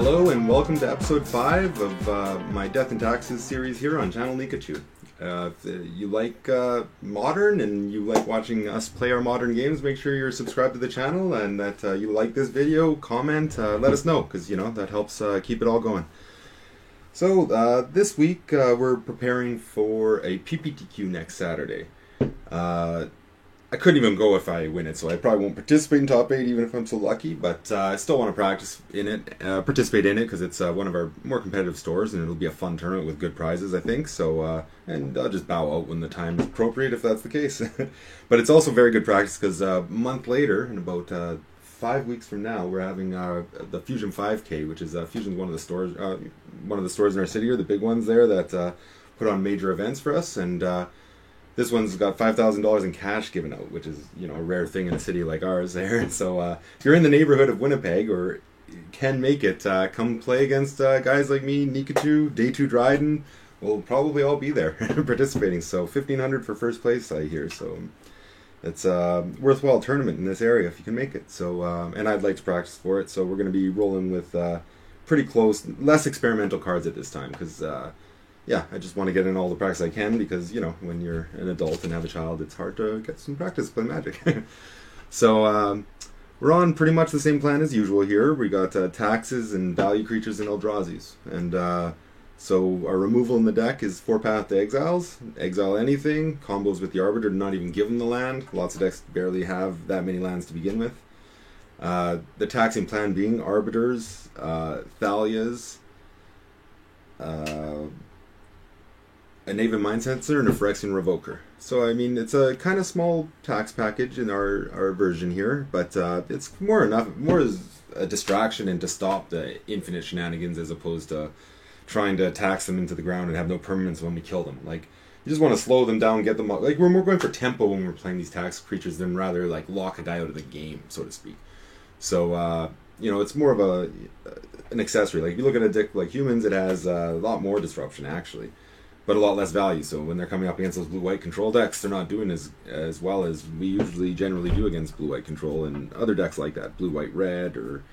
Hello and welcome to episode 5 of my Death and Taxes series here on Channel Nikachu. If you like modern and you like watching us play our modern games, make sure you're subscribed to the channel and that you like this video, comment, let us know, because that helps keep it all going. So this week we're preparing for a PPTQ next Saturday. I couldn't even go if I win it, so I probably won't participate in top 8 even if I'm so lucky, but I still want to participate in it because it's one of our more competitive stores and it'll be a fun tournament with good prizes, I think. So, and I'll just bow out when the time is appropriate if that's the case. But it's also very good practice because a month later, in about 5 weeks from now, we're having the Fusion 5K, which is Fusion's one of the stores in our city, or the big ones there that put on major events for us, and this one's got $5,000 in cash given out, which is, a rare thing in a city like ours there. So if you're in the neighborhood of Winnipeg or can make it, come play against guys like me, Nikachu, Day 2 Dryden. We'll probably all be there participating. So $1,500 for first place, I hear. So it's a worthwhile tournament in this area if you can make it. So and I'd like to practice for it. So we're going to be rolling with pretty close, less experimental cards at this time because yeah, I just want to get in all the practice I can because, when you're an adult and have a child, it's hard to get some practice playing Magic. So, we're on pretty much the same plan as usual here. We got taxes and value creatures and Eldrazi's. And so our removal in the deck is 4-path to Exiles. Exile anything, combos with the Arbiter to not even give them the land. Lots of decks barely have that many lands to begin with. The taxing plan being Arbiters, Thalias, a Naven Mindcensor, and a Phyrexian Revoker. So, it's a kind of small tax package in our version here, but it's more as a distraction and to stop the infinite shenanigans as opposed to trying to tax them into the ground and have no permanence when we kill them. Like, you just want to slow them down, get them up. Like, we're more going for tempo when we're playing these tax creatures than rather, like, lock a guy out of the game, so to speak. So, it's more of an accessory. Like, if you look at a deck like Humans, it has a lot more disruption, actually, but a lot less value. So when they're coming up against those blue-white control decks, they're not doing as well as we generally do against blue-white control and other decks like that, blue-white-red or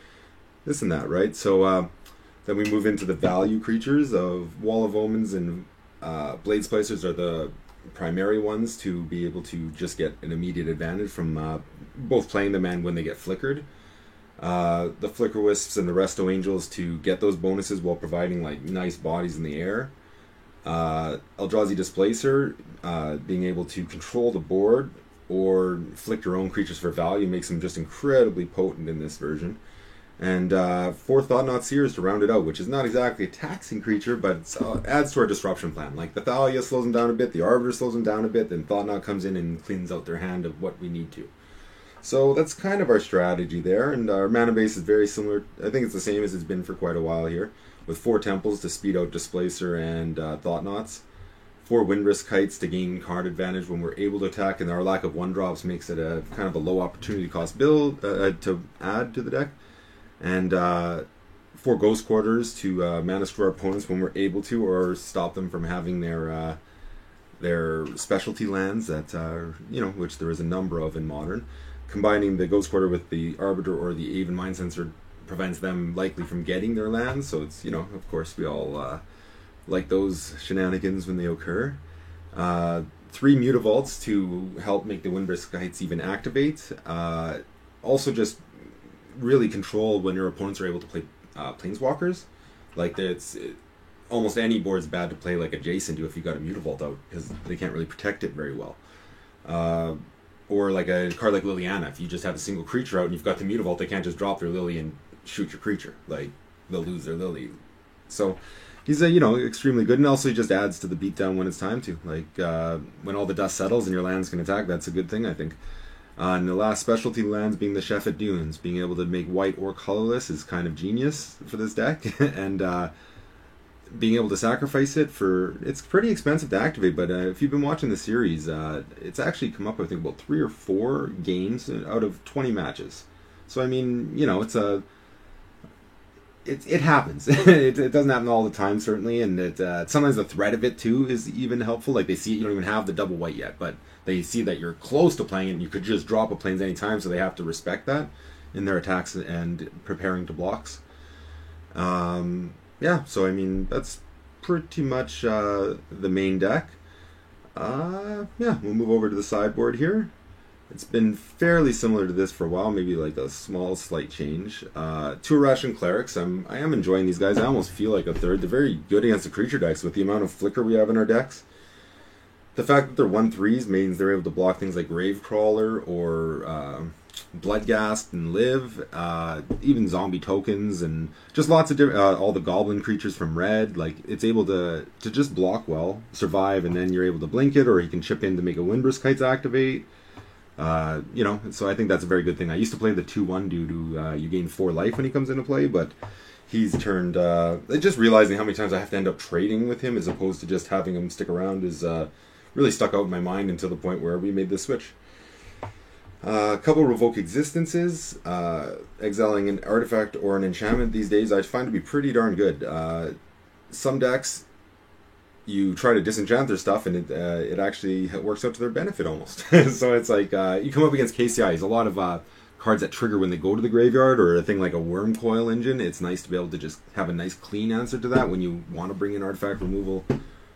this and that, right? So then we move into the value creatures of Wall of Omens and Blade Splicers are the primary ones to be able to just get an immediate advantage from both playing them and when they get flickered. The Flicker Wisps and the Resto Angels to get those bonuses while providing like nice bodies in the air. Eldrazi Displacer, being able to control the board or flick your own creatures for value makes them just incredibly potent in this version. And 4 Thought-Knot Seers to round it out, which is not exactly a taxing creature, but it adds to our disruption plan. Like the Thalia slows them down a bit, the Arbiter slows them down a bit, then Thought-Knot comes in and cleans out their hand of what we need to. So that's kind of our strategy there, and our mana base is very similar. I think it's the same as it's been for quite a while here, with 4 Temples to speed out Displacer and Thought-Knots, 4 Windrisk Kites to gain card advantage when we're able to attack, and our lack of 1-drops makes it a kind of a low opportunity cost build to add to the deck, and 4 Ghost Quarters to mana screw our opponents when we're able to, or stop them from having their specialty lands that which there is a number of in Modern. Combining the Ghost Quarter with the Arbiter or the Aven Mindcensor prevents them likely from getting their lands, so it's, of course we all like those shenanigans when they occur. 3 Mutavaults to help make the Windrisk Kites even activate. Also just really control when your opponents are able to play Planeswalkers. Like almost any board's bad to play like adjacent to if you got a Mutavault out, because they can't really protect it very well. Or like a card like Liliana, if you just have a single creature out and you've got the Mutavault, they can't just drop their Lily and shoot your creature. Like, they'll lose their Lily. So he's extremely good, and also he just adds to the beatdown when it's time to. Like, when all the dust settles and your lands can attack, that's a good thing, I think. And the last specialty lands being the Shefet Dunes. Being able to make white or colorless is kind of genius for this deck. And being able to sacrifice it it's pretty expensive to activate, but if you've been watching the series, it's actually come up, I think, about 3 or 4 games out of 20 matches. So, it happens. It doesn't happen all the time, certainly, and sometimes the threat of it, too, is even helpful. Like, they see you don't even have the double white yet, but they see that you're close to playing it, and you could just drop a plains anytime, so they have to respect that in their attacks and preparing to blocks. Yeah, so I mean, that's pretty much the main deck. Yeah, we'll move over to the sideboard here. It's been fairly similar to this for a while, maybe like a small, slight change. Two Russian Clerics. I am enjoying these guys. I almost feel like a third. They're very good against the creature decks with the amount of flicker we have in our decks. The fact that they're 1/3s means they're able to block things like Gravecrawler or Bloodghast and Live, even zombie tokens, and just lots of different, all the goblin creatures from red. Like, it's able to just block well, survive, and then you're able to blink it, or you can chip in to make a Windburst Kites activate. So I think that's a very good thing. I used to play the 2/1 dude who you gain 4 life when he comes into play, but he's turned. Just realizing how many times I have to end up trading with him as opposed to just having him stick around is really stuck out in my mind until the point where we made the switch. A couple Revoke Existences, exiling an artifact or an enchantment these days I find to be pretty darn good. Some decks, you try to disenchant their stuff and it actually works out to their benefit almost. So it's like, you come up against KCIs, a lot of cards that trigger when they go to the graveyard, or a thing like a Wormcoil Engine. It's nice to be able to just have a nice clean answer to that when you want to bring in artifact removal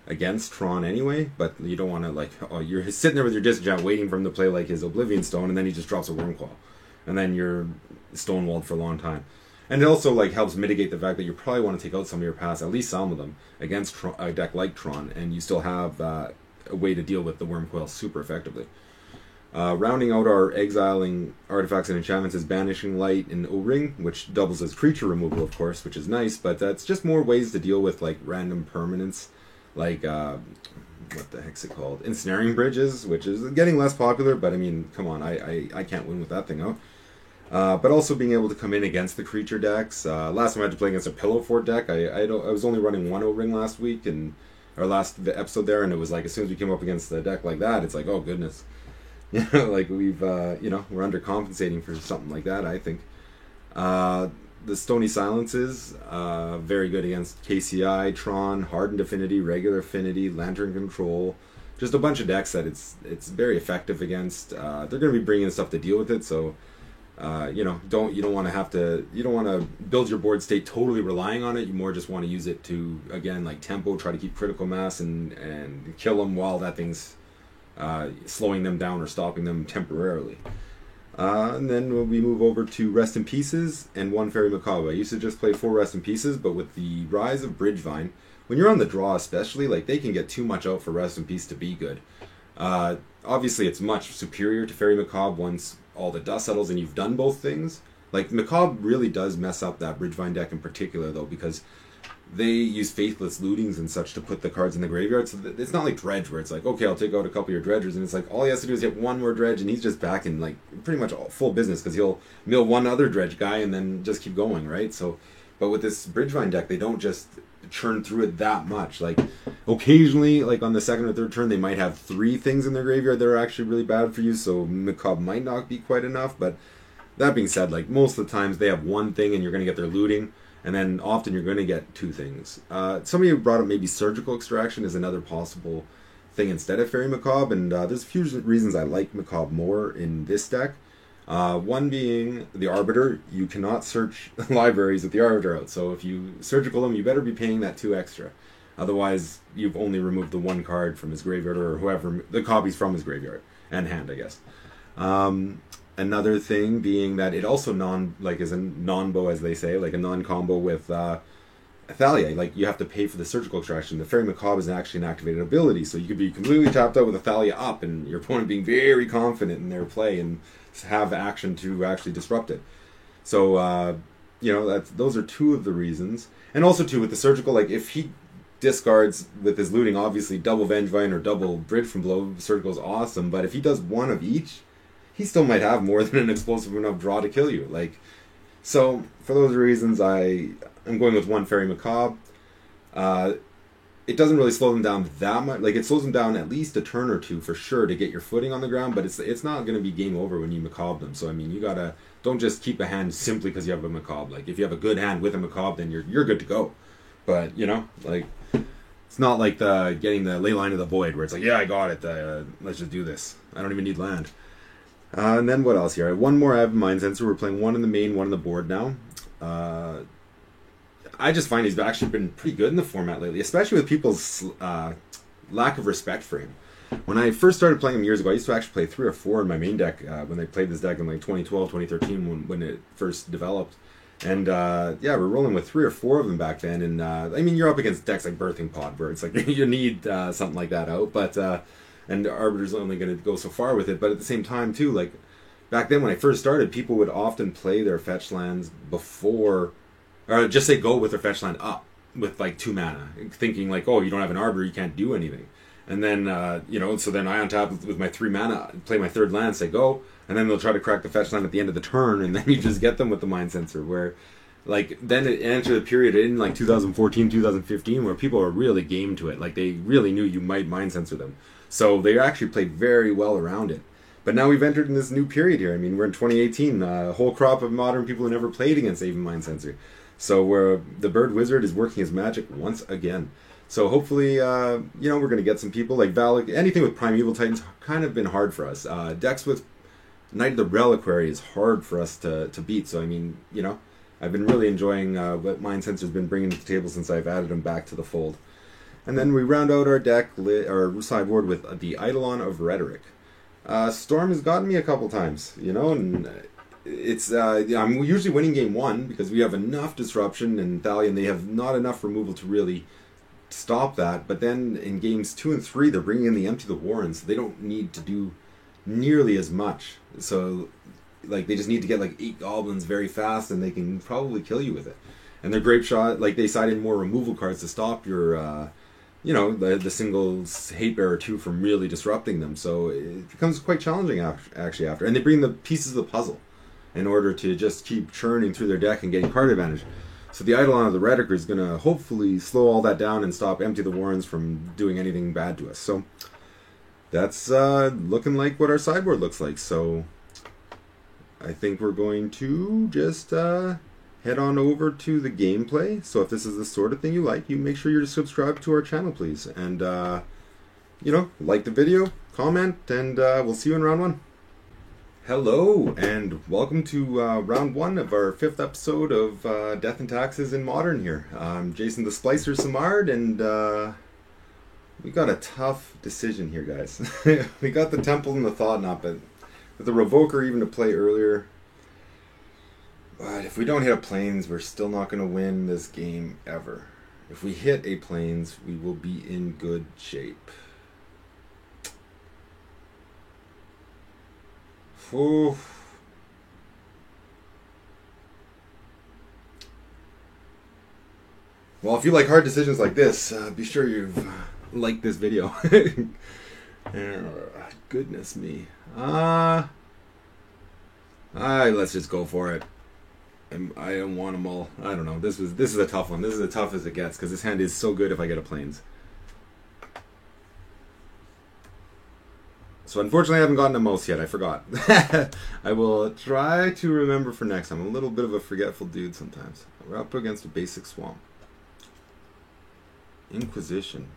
against Tron anyway, but you don't want to, like, you're sitting there with your disenchant waiting for him to play like his Oblivion Stone, and then he just drops a Wormcoil, and then you're stonewalled for a long time. And it also like helps mitigate the fact that you probably want to take out some of your pass, at least some of them, against a deck like Tron, and you still have a way to deal with the Wormcoil super effectively. Rounding out our exiling artifacts and enchantments is Banishing Light and O-Ring, which doubles as creature removal, of course, which is nice, but that's just more ways to deal with like random permanents, like what the heck's it called? Ensnaring Bridges, which is getting less popular, but I mean, come on, I can't win with that thing out. But also being able to come in against the creature decks. Last time I had to play against a Pillow Fort deck, I was only running one O-Ring last week, and our last episode there, and it was like as soon as we came up against a deck like that, it's like, oh goodness. Like we've, we're undercompensating for something like that, I think. The Stony Silences, very good against KCI, Tron, Hardened Affinity, Regular Affinity, Lantern Control. Just a bunch of decks that it's very effective against. They're going to be bringing stuff to deal with it, so you don't want to build your board state totally relying on it. You more just want to use it to, again, like tempo, try to keep critical mass and kill them while that thing's slowing them down or stopping them temporarily. And then we move over to Rest in Pieces and one Fairy Macabre. I used to just play 4 Rest in Pieces, but with the rise of Bridgevine, when you're on the draw especially, like, they can get too much out for Rest in Peace to be good. Obviously, it's much superior to Fairy Macabre once all the dust settles and you've done both things. Like, Macabre really does mess up that Bridgevine deck in particular, though, because they use Faithless Lootings and such to put the cards in the graveyard. So it's not like Dredge, where it's like, okay, I'll take out a couple of your Dredgers, and it's like, all he has to do is hit one more Dredge, and he's just back in, like, pretty much full business, because he'll mill one other Dredge guy and then just keep going, right? So, but with this Bridgevine deck, they don't just churn through it that much. Like, occasionally, like on the second or third turn, they might have 3 things in their graveyard that are actually really bad for you, so Macabre might not be quite enough. But that being said, like, most of the times they have one thing and you're going to get their looting, and then often you're going to get 2 things. Somebody brought up maybe Surgical Extraction is another possible thing instead of Fairy Macabre, and there's a few reasons I like Macabre more in this deck. One being the Arbiter. You cannot search libraries with the Arbiter out, so if you Surgical him, you better be paying that 2 extra. Otherwise, you've only removed the 1 card from his graveyard, or whoever, the copies from his graveyard, and hand, I guess. Another thing being that it also is a non-bow, as they say, like a non-combo with Thalia. Like, you have to pay for the Surgical Extraction. The Fairy Macabre is actually an activated ability, so you could be completely tapped out with a Thalia up, and your opponent being very confident in their play and have action to actually disrupt it. So, those are 2 of the reasons. And also, too, with the Surgical, like, if he discards with his looting, obviously double Vengevine or double Bridge from Blow, Surgical is awesome, but if he does 1 of each, he still might have more than an explosive enough draw to kill you. Like, so for those reasons, I'm going with 1 Fairy Macabre. It doesn't really slow them down that much. Like, it slows them down at least a turn or 2 for sure to get your footing on the ground, but it's not going to be game over when you Macabre them. So I mean, don't just keep a hand simply because you have a Macabre. Like, if you have a good hand with a Macabre, then you're good to go. But like, it's not like getting the Leyline of the Void where it's like, yeah, I got it. Let's just do this. I don't even need land. And then what else here? I have 1 more. I have Mind Sensor. We're playing 1 in the main, 1 in the board now. I just find he's actually been pretty good in the format lately, especially with people's lack of respect for him. When I first started playing him years ago, I used to actually play 3 or 4 in my main deck when they played this deck in like 2012, 2013 when it first developed. And yeah, we're rolling with 3 or 4 of them back then. And I mean, you're up against decks like Birthing Pod, where it's like you need something like that out. But and Arbiter's only going to go so far with it. But at the same time, too, like back then when I first started, people would often play their fetch lands before, or just say go with their fetch land up with like 2 mana, thinking like, oh, you don't have an Arbiter, you can't do anything. And then, so then I untap with my 3 mana, play my 3rd land, say go, and then they'll try to crack the fetch land at the end of the turn, and then you just get them with the Mind Sensor, where, like, then it entered a period in, like, 2014, 2015, where people were really game to it. Like, they really knew you might Mind Sensor them. So they actually played very well around it. But now we've entered in this new period here. I mean, we're in 2018, a whole crop of modern people who never played against Aven Mind Sensor. So the Bird Wizard is working his magic once again. So hopefully, we're going to get some people like Valak. Anything with Primeval Titans kind of been hard for us. Decks with Knight of the Reliquary is hard for us to beat. So I mean, I've been really enjoying what Mind Sensor's been bringing to the table since I've added him back to the fold. And then we round out our deck, our sideboard with the Eidolon of Rhetoric. Storm has gotten me a couple times, and it's I'm usually winning game 1 because we have enough disruption, and Thalion, they have not enough removal to really stop that. But then in games 2 and 3, they're bringing in the Empty the Warren, so they don't need to do nearly as much. So like they just need to get like 8 goblins very fast, and they can probably kill you with it. And their Grape Shot, like they side in more removal cards to stop your the single Hate Bearer 2 from really disrupting them. So it becomes quite challenging after. And they bring the pieces of the puzzle in order to just keep churning through their deck and getting card advantage. So the Eidolon of the Rhetoric is going to hopefully slow all that down and stop Empty the Warrens from doing anything bad to us. So that's looking like what our sideboard looks like. So I think we're going to just head on over to the gameplay. So if this is the sort of thing you like, you make sure you're subscribed to our channel, please. And, like the video, comment, and we'll see you in round 1. Hello, and welcome to round 1 of our 5th episode of Death and Taxes in Modern here. I'm Jason the Splicer Samard, and we got a tough decision here, guys. We got the Temple and the Thought Knot, but with the Revoker even to play earlier. But if we don't hit a Plains, we're still not going to win this game ever. If we hit a Plains, we will be in good shape. Ooh. Well, if you like hard decisions like this, be sure you've liked this video. Goodness me. Let's just go for it. I don't want them all. I don't know. This is a tough one. This is as tough as it gets because this hand is so good if I get a Plains. So unfortunately I haven't gotten a Mouse yet. I forgot. I will try to remember for next time. I'm a little bit of a forgetful dude sometimes. We're up against a basic Swamp. Inquisition.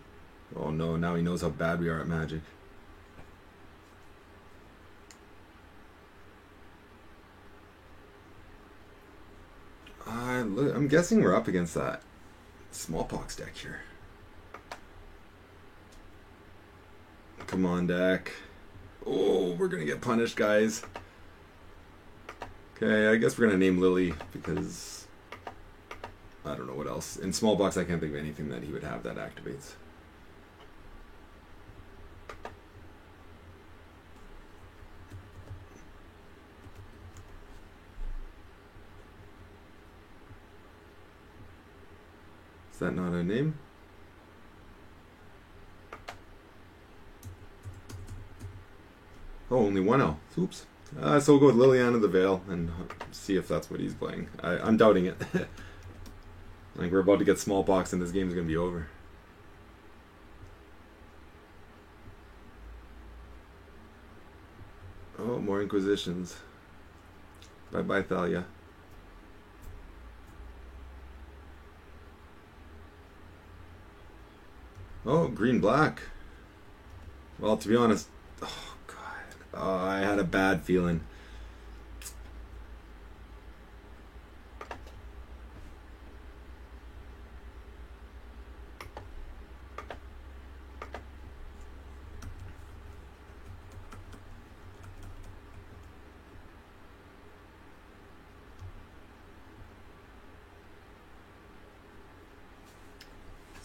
Oh no, now he knows how bad we are at Magic. I'm guessing we're up against that Smallpox deck here. Come on, deck. Oh, we're gonna get punished, guys. Okay, I guess we're gonna name Lily because I don't know what else. In Smallbox, I can't think of anything that he would have that activates. Is that not a name? Oh, only one L. Oops. So we'll go with Liliana the Veil and see if that's what he's playing. I'm doubting it. Like we're about to get Smallpox and this game is going to be over. Oh, more Inquisitions. Bye-bye, Thalia. Oh, green-black. Well, to be honest... Oh, God. Oh, I had a bad feeling.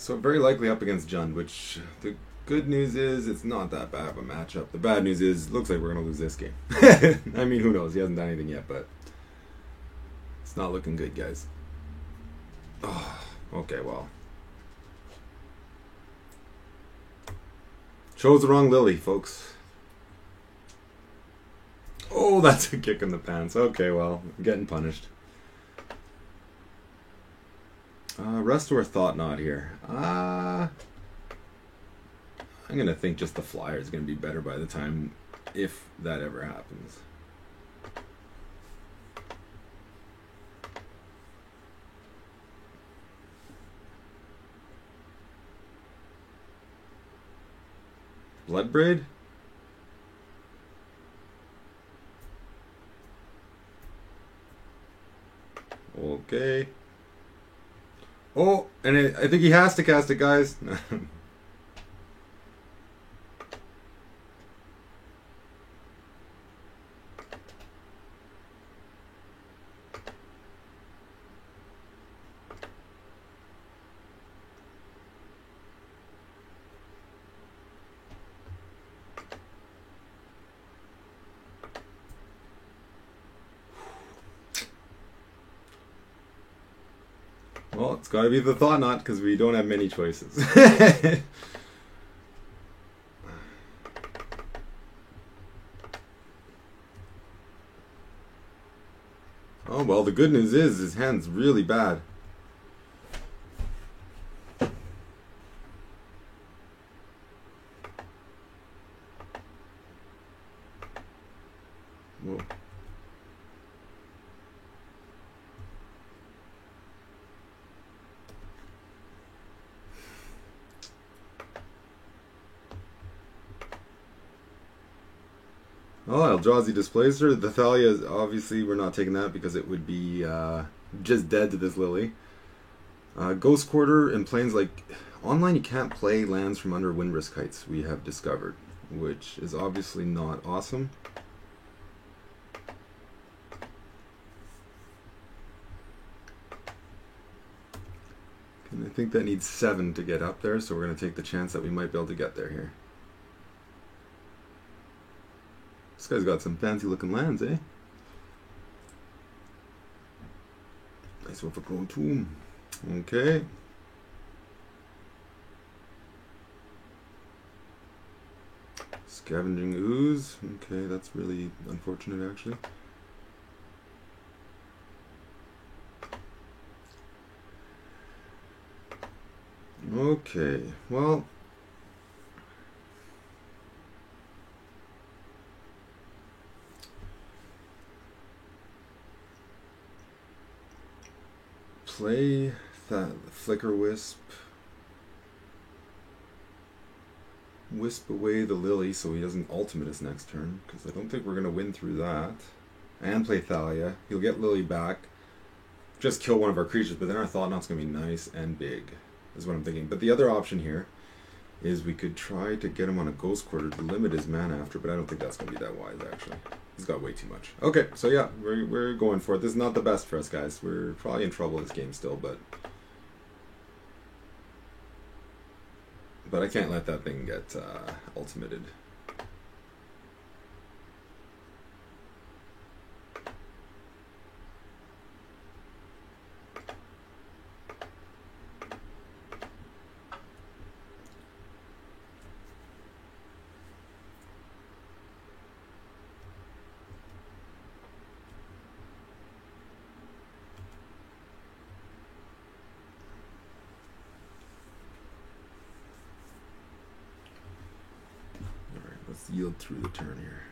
So very likely up against Jund, which the good news is it's not that bad of a matchup. The bad news is it looks like we're going to lose this game. I mean, who knows? He hasn't done anything yet, but it's not looking good, guys. Oh, okay, well. Chose the wrong Lily, folks. Oh, that's a kick in the pants. Okay, well, I'm getting punished. Rest or Thought-Knot here. I'm going to think just the flyer is going to be better by the time, if that ever happens. Bloodbraid? Okay. Oh, and I think he has to cast it, guys. Well, it's got to be the Thought-Knot because we don't have many choices. Oh, well, the good news is his hand's really bad. Whoa. Oh, Eldrazi Displacer. The Thalia, is obviously we're not taking that because it would be just dead to this Lily. Ghost Quarter and Plains, like, online you can't play lands from under Windrisk Heights, we have discovered, which is obviously not awesome. And I think that needs 7 to get up there, so we're going to take the chance that we might be able to get there here. This guy's got some fancy looking lands, eh? Nice overgrown tomb. Okay. Scavenging Ooze. Okay, that's really unfortunate, actually. Okay, well... play that Flicker Wisp. Wisp away the Lily so he doesn't ultimate us next turn, because I don't think we're going to win through that. And play Thalia. He'll get Lily back. Just kill one of our creatures, but then our Thought-Knot's going to be nice and big, is what I'm thinking. But the other option here is we could try to get him on a Ghost Quarter to limit his mana after, but I don't think that's going to be that wise, actually. He's got way too much. Okay, so yeah, we're going for it. This is not the best for us, guys. We're probably in trouble this game still, but I can't let that thing get ultimated. Let's yield through the turn here.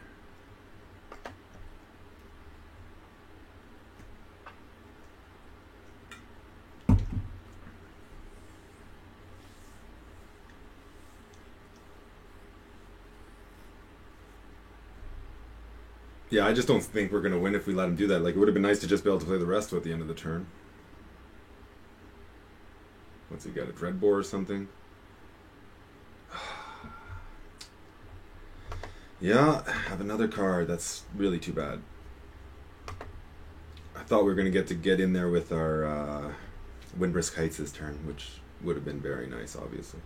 Yeah, I just don't think we're going to win if we let him do that. Like, it would have been nice to just be able to play the resto at the end of the turn. What's he got, a Dreadbore or something? Yeah, have another card. That's really too bad. I thought we were going to get in there with our Windrisk Heights this turn, which would have been very nice, obviously.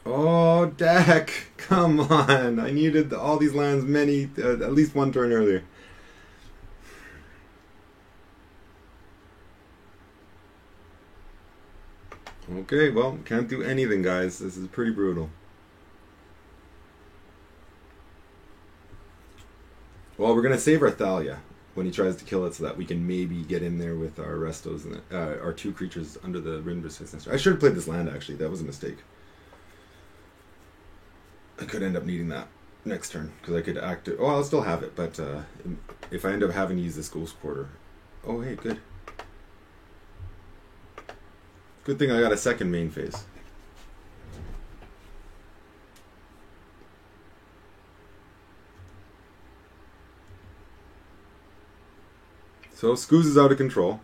Oh, deck! Come on! I needed all these lands at least one turn earlier. Okay, well, can't do anything, guys. This is pretty brutal. Well, we're gonna save our Thalia when he tries to kill it, so that we can maybe get in there with our Restos and our 2 creatures under the Windbrisk Sinister. I should have played this land, actually. That was a mistake. I could end up needing that next turn, because I could act it. Oh, I'll still have it, but if I end up having to use this Ghost Quarter. Oh, hey, good. Good thing I got a second main phase. So, Scooz is out of control.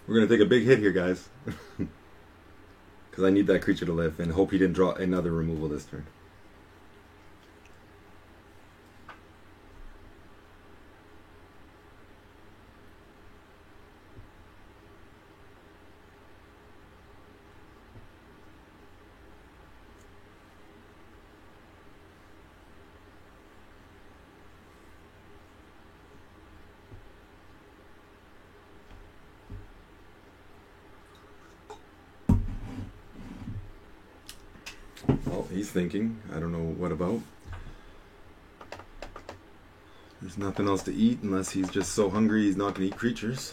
We're going to take a big hit here, guys. Because I need that creature to live, and hope he didn't draw another removal this turn. Well, he's thinking. I don't know what about. There's nothing else to eat unless he's just so hungry he's not going to eat creatures.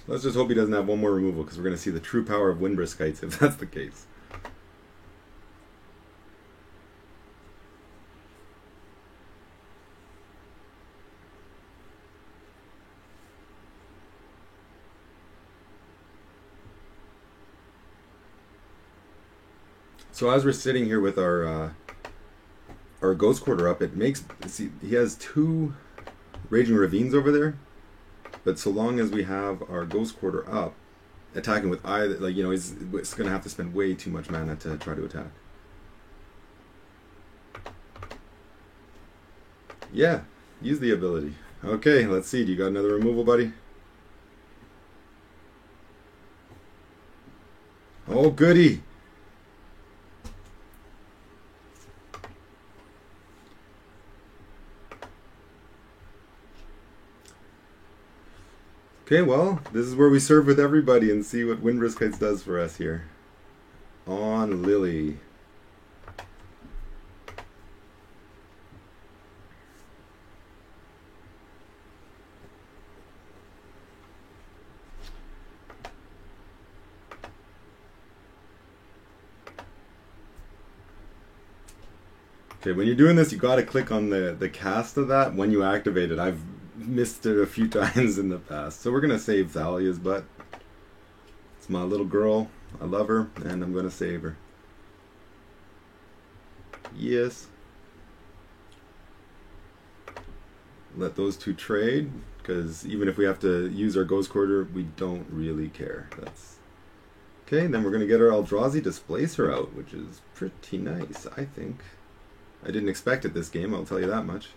Let's just hope he doesn't have one more removal, because we're going to see the true power of Windbriskites if that's the case. So as we're sitting here with our Ghost Quarter up, it makes, see, he has 2 Raging Ravines over there, but so long as we have our Ghost Quarter up, attacking with either, like, you know, he's going to have to spend way too much mana to try to attack. Yeah, use the ability. Okay, let's see. Do you got another removal, buddy? Oh, goody! Okay, well, this is where we serve with everybody and see what Windbriskites does for us here. On Lily. Okay, when you're doing this, you gotta click on the cast of that when you activate it. I've missed it a few times in the past. So we're gonna save Thalia's butt. It's my little girl. I love her, and I'm gonna save her. Yes. Let those 2 trade, because even if we have to use our Ghost Quarter, we don't really care. That's okay. Then we're gonna get our Eldrazi Displacer out, which is pretty nice, I think. I didn't expect it this game, I'll tell you that much.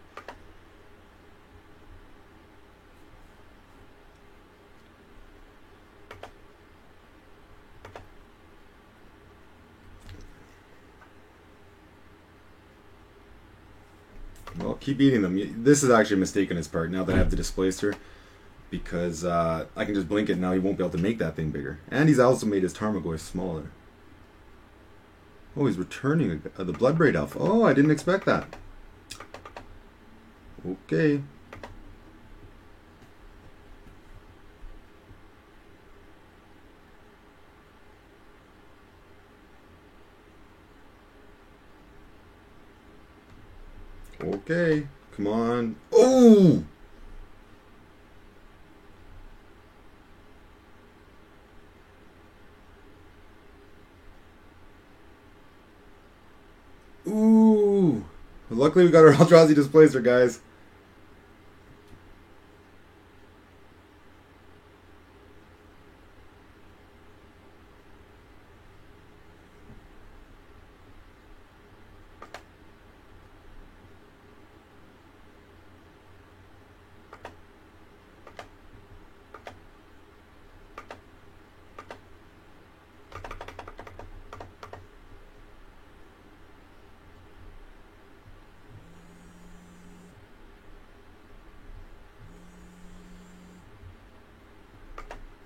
Well, keep eating them. This is actually a mistake on his part now that I have the Displacer, because I can just blink it and now he won't be able to make that thing bigger. And he's also made his Tarmogoyf smaller. Oh, he's returning the Bloodbraid Elf. Oh, I didn't expect that. Okay. Okay, come on. Oh! Ooh. Luckily we got our Eldrazi Displacer, guys.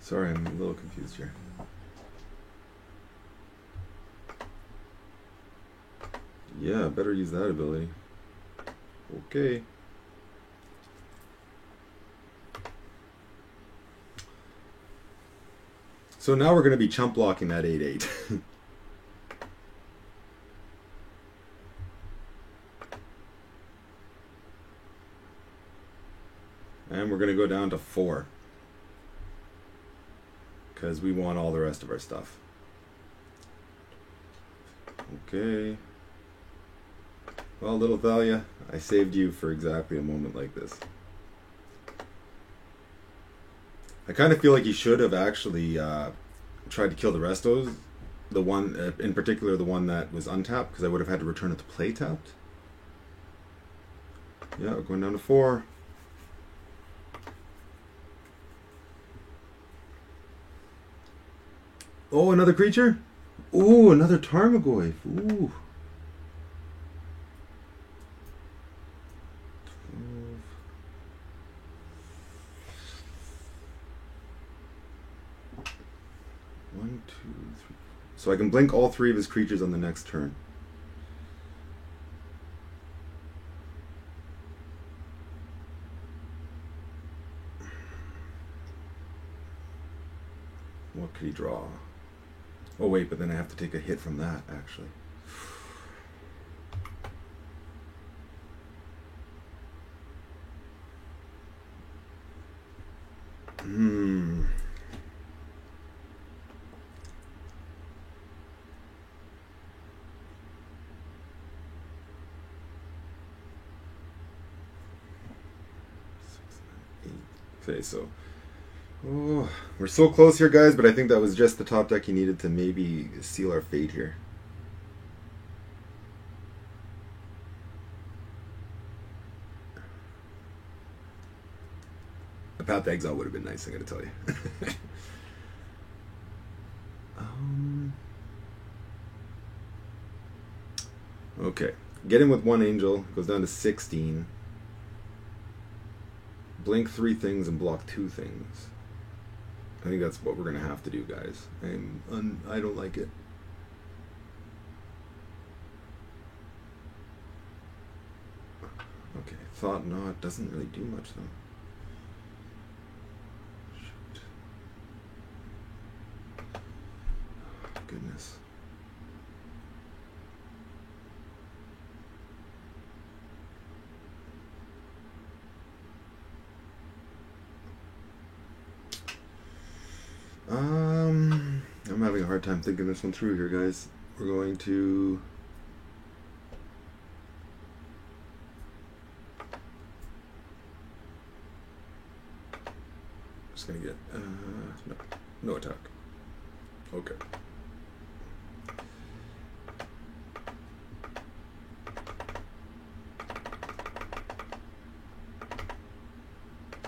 Sorry, I'm a little confused here. Yeah, better use that ability. Okay. So now we're going to be chump blocking that 8/8. And we're going to go down to 4. Because we want all the rest of our stuff. Okay. Well, little Thalia, I saved you for exactly a moment like this. I kind of feel like you should have actually tried to kill the restos. The one, in particular, the one that was untapped, because I would have had to return it to play tapped. Yeah, we're going down to 4. Oh, another creature? Ooh, another Tarmogoyf. Ooh. 1, 2, 3. So I can blink all 3 of his creatures on the next turn. What could he draw? Oh wait, but then I have to take a hit from that, actually. Hmm. Okay, so we're so close here, guys, but I think that was just the top deck you needed to maybe seal our fate here. A Path to Exile would have been nice, I gotta tell you. Okay, get in with 1 angel, goes down to 16. Blink 3 things and block 2 things. I think that's what we're gonna have to do, guys. I don't like it. Okay, Thought Knot doesn't really do much though. Shoot. Oh, goodness. I'm having a hard time thinking this one through here, guys. We're going to... Just gonna get... no attack. Okay.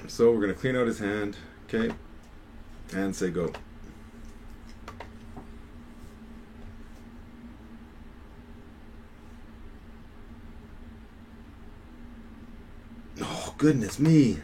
So we're gonna clean out his hand, okay, and say go. Oh, goodness me.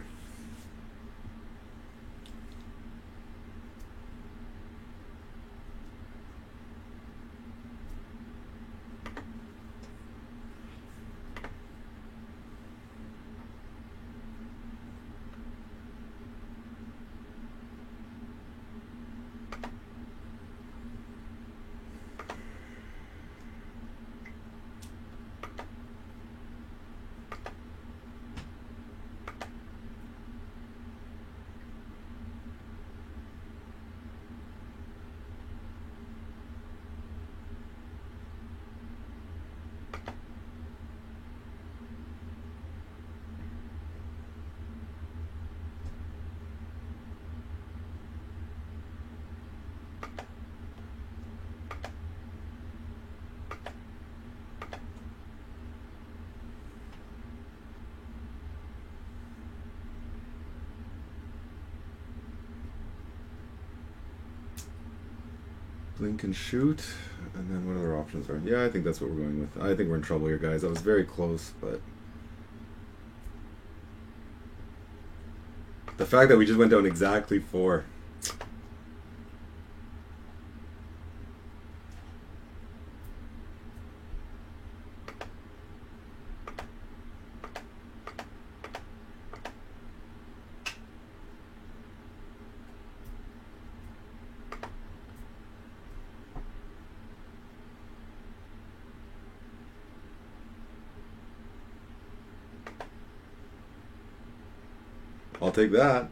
Blink and shoot. And then what other options are? Yeah, I think that's what we're going with. I think we're in trouble here, guys. I was very close, but the fact that we just went down exactly 4. I'll take that.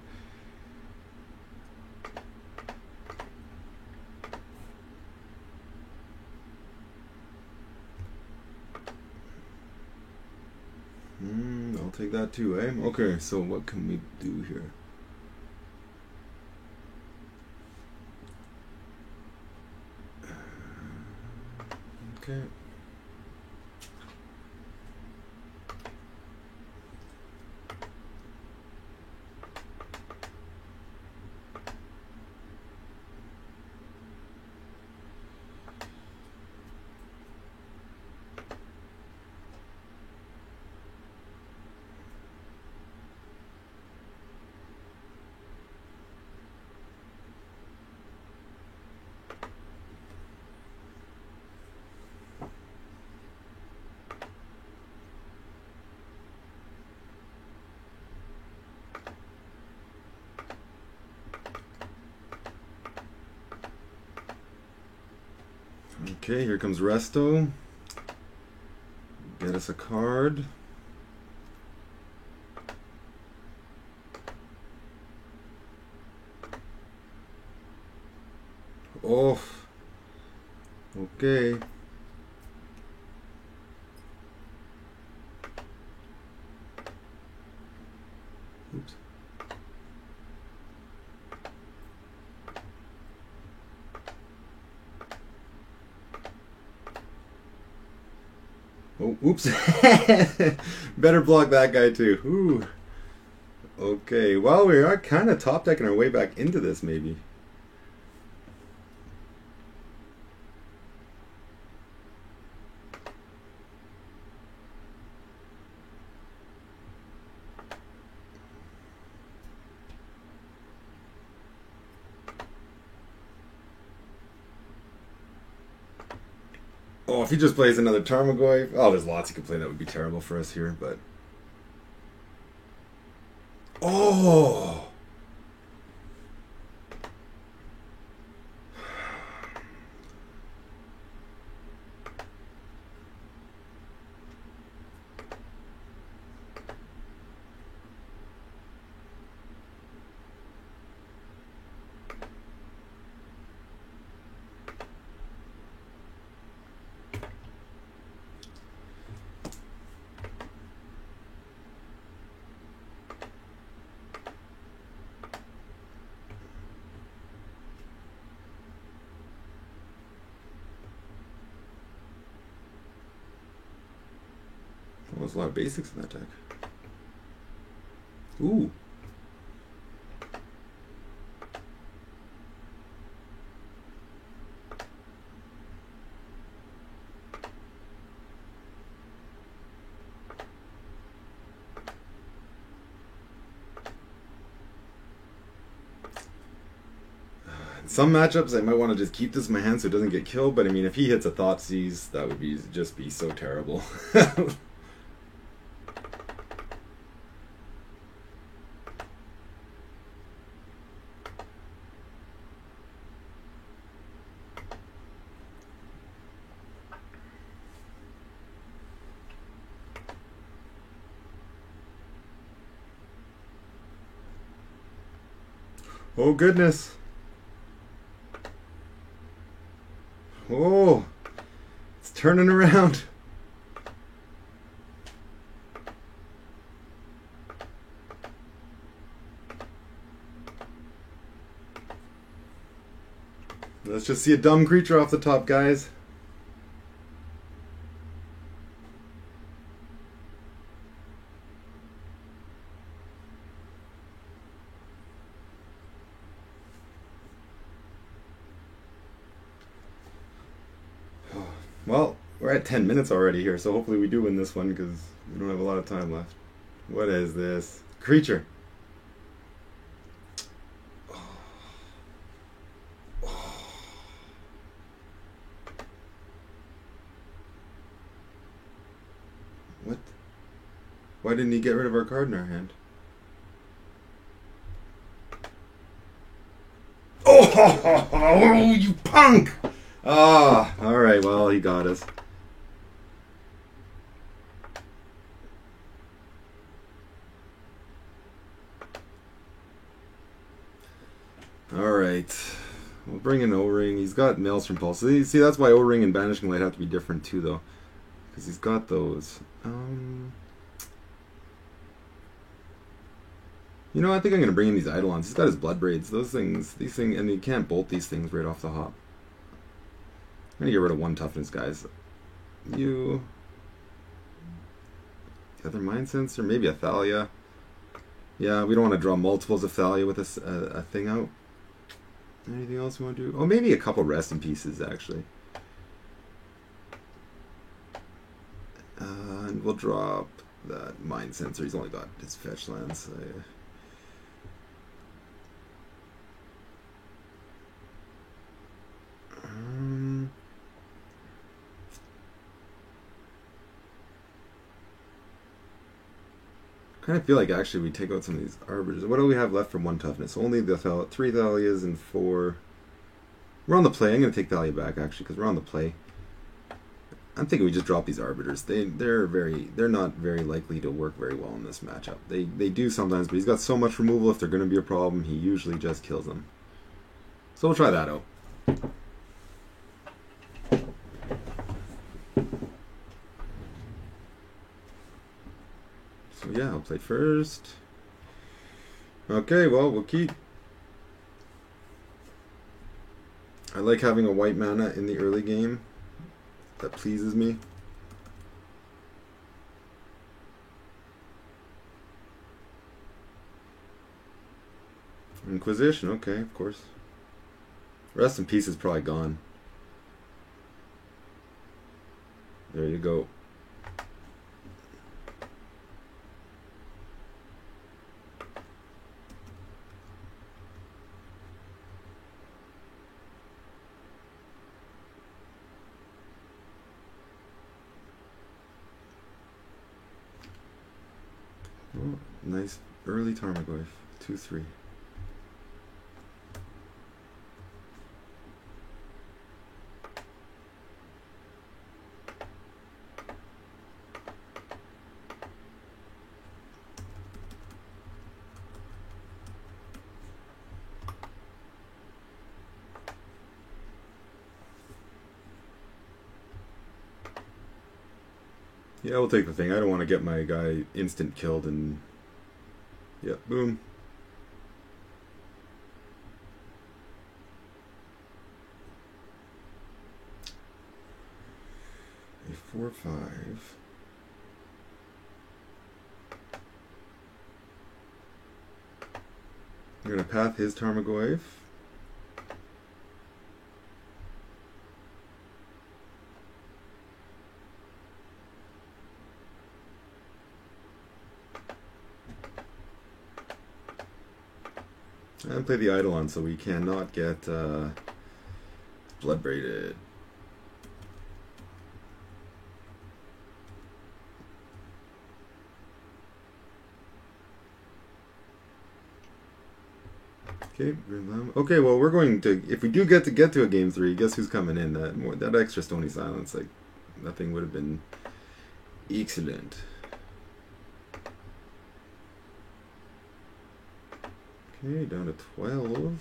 I'll take that too, eh? Okay, so what can we do here? Okay. Okay, here comes Resto. Get us a card. Oh, okay. Oops. Oh, oops. Better block that guy too. Ooh. Okay, well, we are kind of top decking our way back into this, maybe. Oh, if he just plays another Tarmogoyf. Oh, there's lots he could play that would be terrible for us here, but. Oh! Well, there's a lot of basics in that deck. Ooh. Some matchups I might want to just keep this in my hand so it doesn't get killed, but I mean if he hits a Thoughtseize, that would be just be so terrible. Oh goodness. Oh, it's turning around. Let's just see a dumb creature off the top, guys. Well, we're at 10 minutes already here, so hopefully we do win this one because we don't have a lot of time left. What is this? Creature. What? Why didn't he get rid of our card in our hand? Oh, you punk! Ah, alright, well, he got us. Alright. We'll bring in O-Ring. He's got Maelstrom Pulse. See, that's why O-Ring and Banishing Light have to be different too, though. Because he's got those. You know, I think I'm going to bring in these Eidolons. He's got his Blood Braids. These things, and you can't bolt these things right off the hop. I'm going to get rid of one toughness, guys. The other Mind Sensor? Maybe a Thalia. Yeah, we don't want to draw multiples of Thalia with a thing out. Anything else we want to do? Oh, maybe a couple Rest in Pieces, actually. And we'll drop that Mind Sensor. He's only got his fetch lands. I kind of feel like actually we take out some of these Arbiters. What do we have left from one toughness? Only the 3 Thalias and 4. We're on the play. I'm going to take Thalia back actually because we're on the play. I'm thinking we just drop these Arbiters. They're not very likely to work very well in this matchup. They do sometimes, but he's got so much removal. If they're going to be a problem, he usually just kills them. So we'll try that out. So yeah, I'll play first. Okay, well, we'll keep. I like having a white mana in the early game. That pleases me. Inquisition, okay, of course. Rest in Peace is probably gone. There you go. Oh, nice early Tarmogoyf. 2/3. Yeah, we'll take the thing. I don't want to get my guy instant killed and... yeah, boom. A 4/5. I'm going to path his Tarmogoyf. And play the Eidolon so we cannot get Blood Braided. Okay, well we're going to, if we do get to a game 3, guess who's coming in? That extra Stony Silence, like nothing would have been excellent. Okay, down to 12.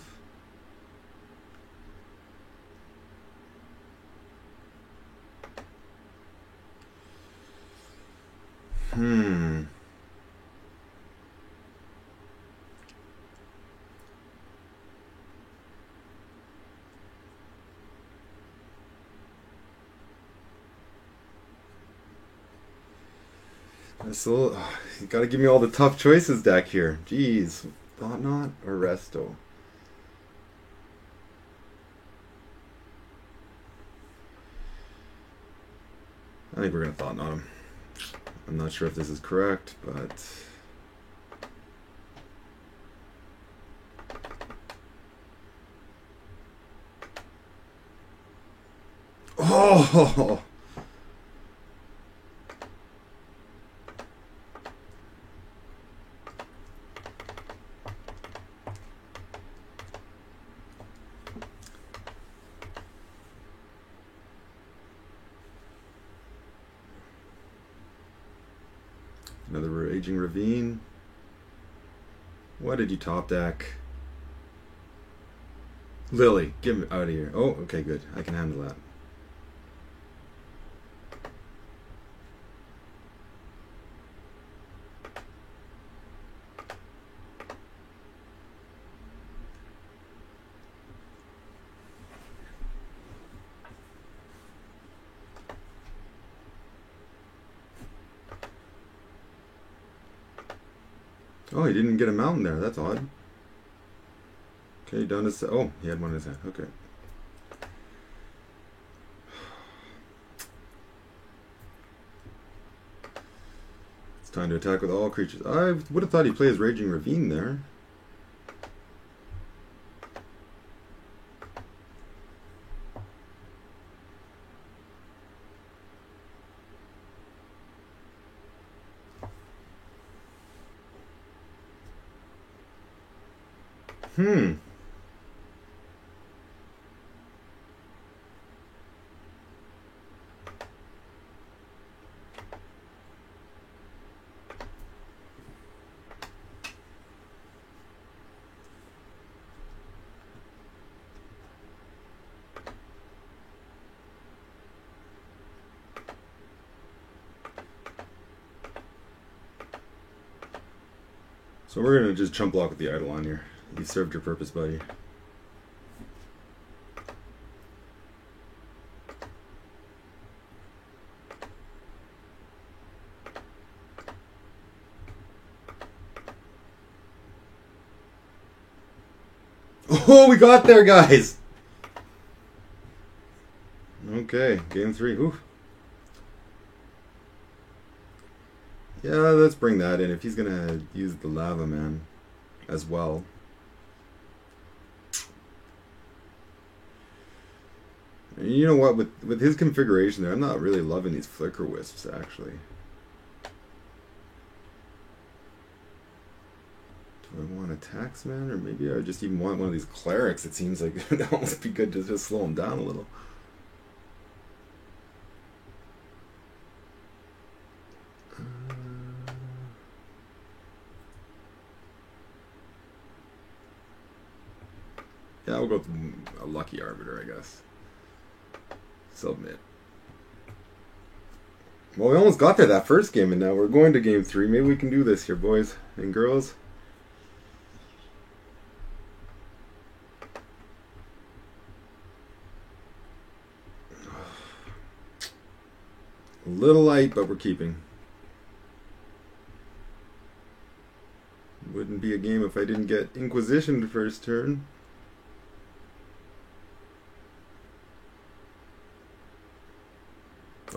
So you gotta give me all the tough choices deck here. Jeez. Thought-Knot or Resto? I think we're gonna Thought-Knot him. I'm not sure if this is correct, but... Oh! Another Raging Ravine. What did you top deck? Lily, get me out of here. Oh, okay, good. I can handle that. Oh, he didn't get a mountain there. That's odd. Okay, down to... Oh, he had one in his hand. Okay. It's time to attack with all creatures. I would have thought he'd play his Raging Ravine there. Hmm. So we're gonna just chump block with the Eidolon here. You served your purpose, buddy. Oh, we got there, guys! Okay, game 3. Oof. Yeah, let's bring that in if he's gonna use the Lava Man as well. And you know what, with his configuration there, I'm not really loving these Flicker Wisps, actually. Do I want a Taxman, or maybe I just even want one of these Clerics? It seems like it would almost be good to just slow him down a little. Yeah, we'll go with a Lucky Arbiter, I guess. Submit. Well, we almost got there that first game, and now we're going to game 3. Maybe we can do this here, boys and girls. A little light, but we're keeping. Wouldn't be a game if I didn't get Inquisition the first turn.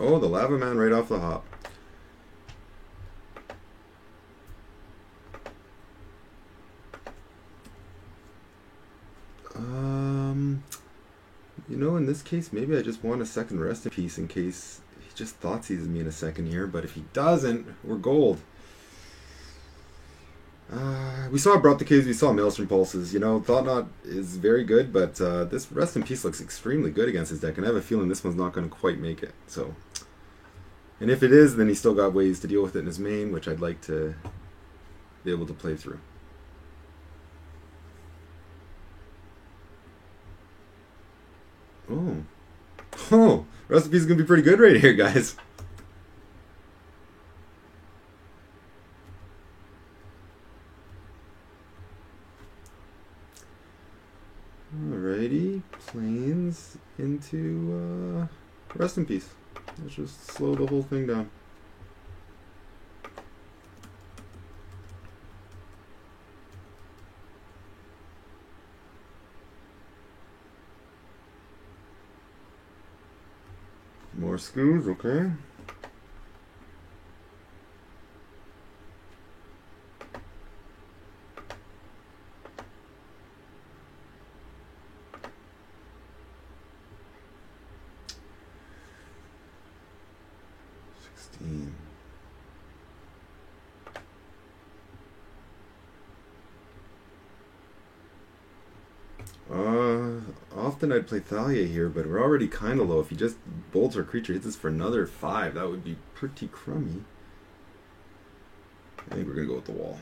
Oh, the Lava Man right off the hop. You know, in this case, maybe I just want a second Rest in Peace in case he just Thoughtseize me in a second here. But if he doesn't, we're gold. We saw Abrupt Decays, we saw Maelstrom Pulses. You know, Thought-Knot is very good, but this Rest in Peace looks extremely good against his deck, and I have a feeling this one's not going to quite make it. So, and if it is, then he's still got ways to deal with it in his main, which I'd like to be able to play through. Oh, Rest in Peace is going to be pretty good right here, guys. Alrighty, Plains into Rest in Peace. Let's just slow the whole thing down. More scoos, okay. Often I'd play Thalia here, but we're already kind of low. If he just bolts our creature, hits us for another 5, that would be pretty crummy. I think we're going to go with the wall.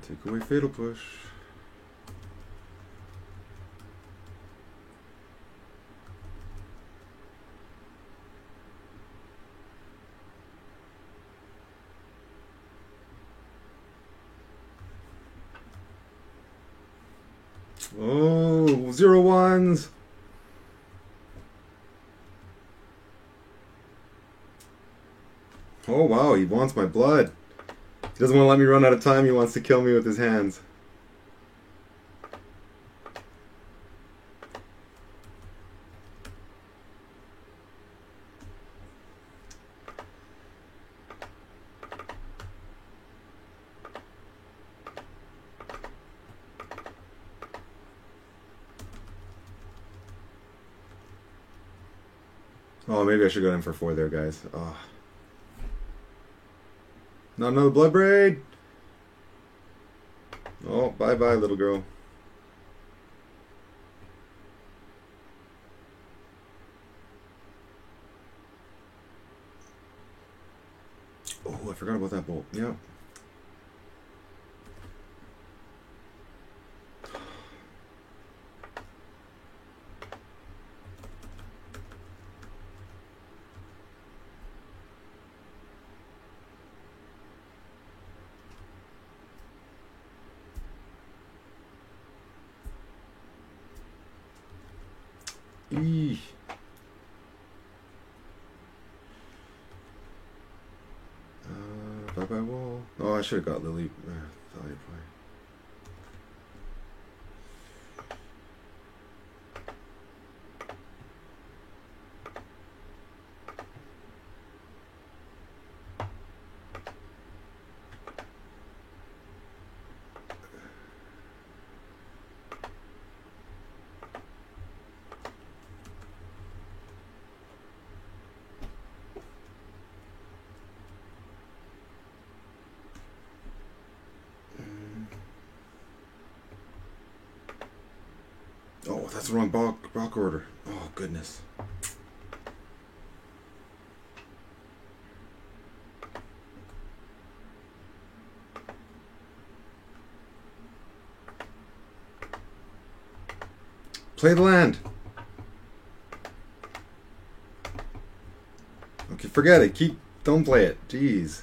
Take away Fatal Push. Oh, 0-1s. Oh, wow, he wants my blood. He doesn't want to let me run out of time. He wants to kill me with his hands. Oh, maybe I should go in for 4 there, guys. Oh. Not another Blood Braid! Oh, bye-bye, little girl. Oh, I forgot about that bolt. Yeah. Eesh. Bye-bye wall. Oh, I should have got Lily. Thalia play. Oh, that's the wrong block order. Oh, goodness. Play the land. Okay, forget it. Don't play it. Jeez.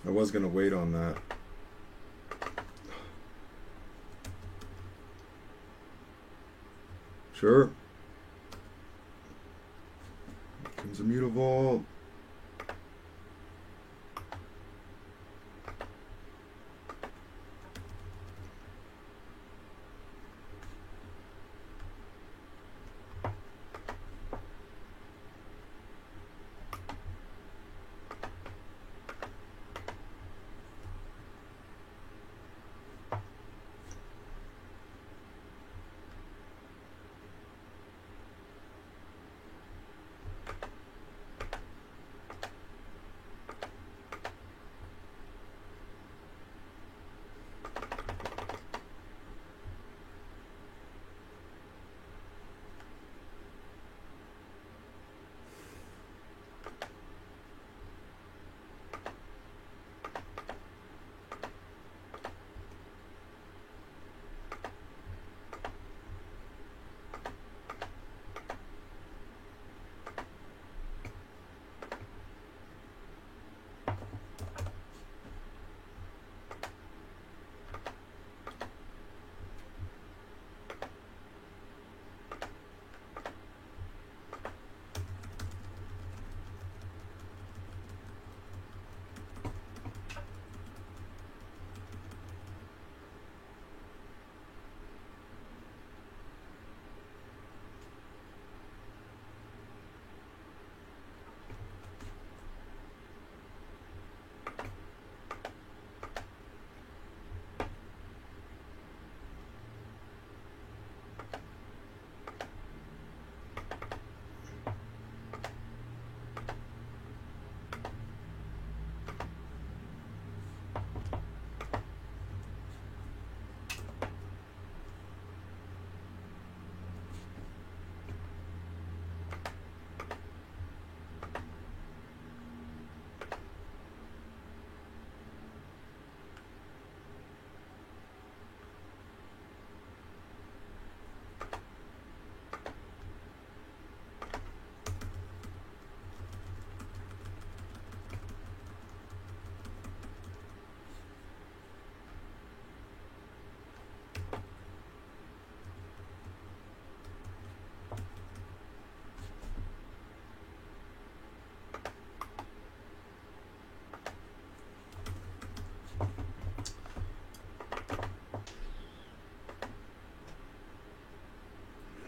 I was gonna wait on that. Sure. Comes a Mutavault.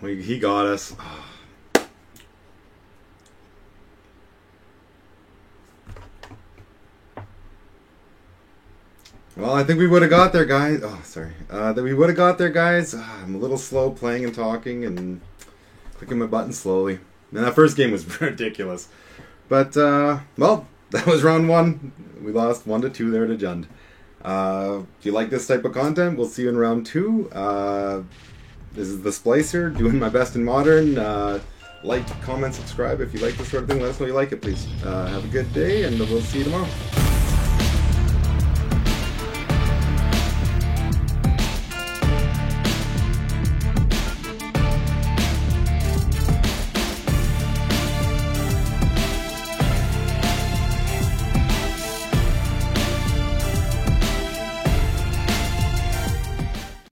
He got us. Well, I think we would have got there, guys. Oh, sorry. That we would have got there, guys. I'm a little slow playing and talking and clicking my buttons slowly. And that first game was ridiculous. But, well, that was round one. We lost 1-2 there to Jund. If you like this type of content, we'll see you in round two. This is the Splicer, doing my best in Modern. Like, comment, subscribe if you like this sort of thing. Let us know you like it, please. Have a good day, and we'll see you tomorrow.